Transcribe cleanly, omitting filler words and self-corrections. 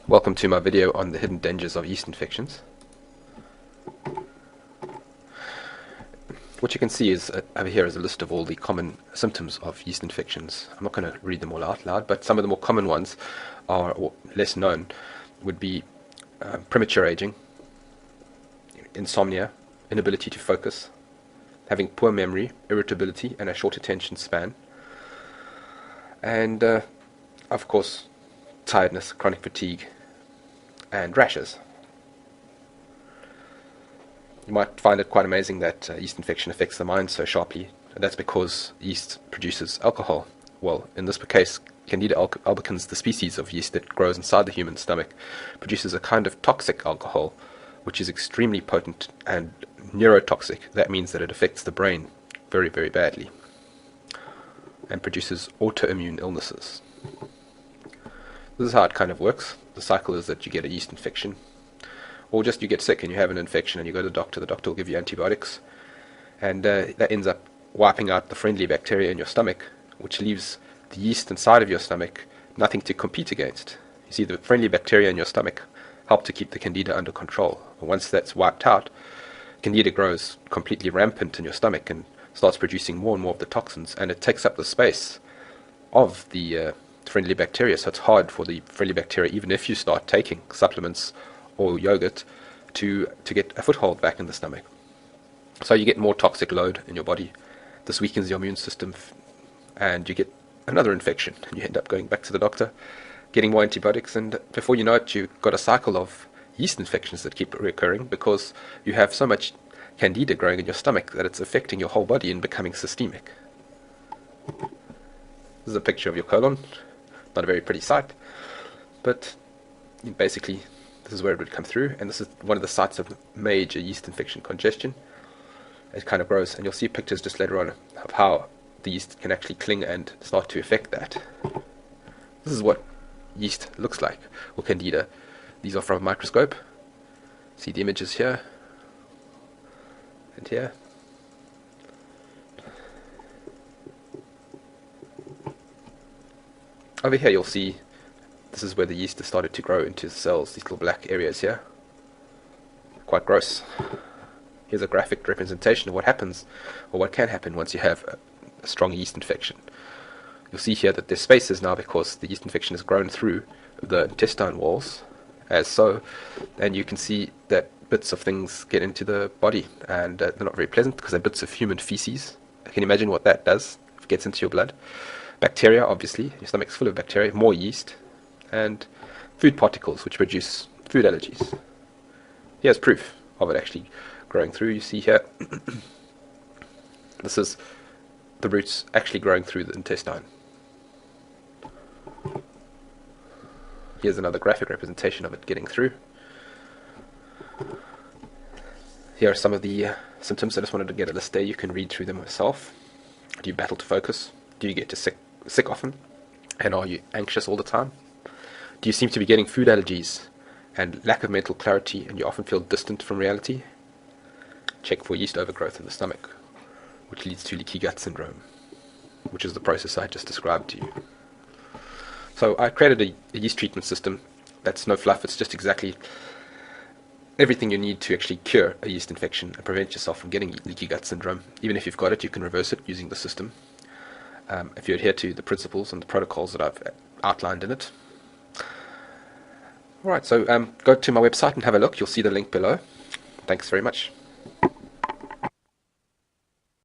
Welcome to my video on the hidden dangers of yeast infections. What you can see is over here is a list of all the common symptoms of yeast infections. I'm not going to read them all out loud, but some of the more common ones are, or less known, would be premature aging, insomnia, inability to focus, having poor memory, irritability, and a short attention span, and of course tiredness, chronic fatigue, and rashes. You might find it quite amazing that yeast infection affects the mind so sharply, and that's because yeast produces alcohol. Well, in this case, Candida albicans, the species of yeast that grows inside the human stomach, produces a kind of toxic alcohol, which is extremely potent and neurotoxic. That means that it affects the brain very, very badly and produces autoimmune illnesses. This is how it kind of works. The cycle is that you get a yeast infection, or just you get sick and you have an infection and you go to the doctor will give you antibiotics, and that ends up wiping out the friendly bacteria in your stomach, which leaves the yeast inside of your stomach nothing to compete against. You see, the friendly bacteria in your stomach help to keep the Candida under control. And once that's wiped out, Candida grows completely rampant in your stomach and starts producing more and more of the toxins, and it takes up the space of the friendly bacteria, so it's hard for the friendly bacteria, even if you start taking supplements or yogurt, to get a foothold back in the stomach. So you get more toxic load in your body. This weakens your immune system, and you get another infection, and you end up going back to the doctor, getting more antibiotics, and before you know it, you've got a cycle of yeast infections that keep recurring because you have so much Candida growing in your stomach that it's affecting your whole body and becoming systemic. This is a picture of your colon. Not a very pretty sight, but basically this is where it would come through, and this is one of the sites of major yeast infection congestion. It kind of grows, and you'll see pictures just later on of how the yeast can actually cling and start to affect that. This is what yeast looks like, or Candida. These are from a microscope. See the images here and here. Over here you'll see this is where the yeast has started to grow into the cells, these little black areas here. Quite gross. Here's a graphic representation of what happens, or what can happen once you have a strong yeast infection. You'll see here that there's spaces now because the yeast infection has grown through the intestine walls, as so, and you can see that bits of things get into the body, and they're not very pleasant because they're bits of human feces. Can you imagine what that does if it gets into your blood? Bacteria, obviously, your stomach's full of bacteria, more yeast, and food particles which produce food allergies. Here's proof of it actually growing through. You see here, this is the roots actually growing through the intestine. Here's another graphic representation of it getting through. Here are some of the symptoms. I just wanted to get a list there. You can read through them yourself. Do you battle to focus? Do you get sick often? And are you anxious all the time? Do you seem to be getting food allergies and lack of mental clarity, and you often feel distant from reality? Check for yeast overgrowth in the stomach, which leads to leaky gut syndrome, which is the process I just described to you. So I created a yeast treatment system that's no fluff. It's just exactly everything you need to actually cure a yeast infection and prevent yourself from getting leaky gut syndrome. Even if you've got it, you can reverse it using the system. If you adhere to the principles and the protocols that I've outlined in it. Alright, so go to my website and have a look. You'll see the link below. Thanks very much.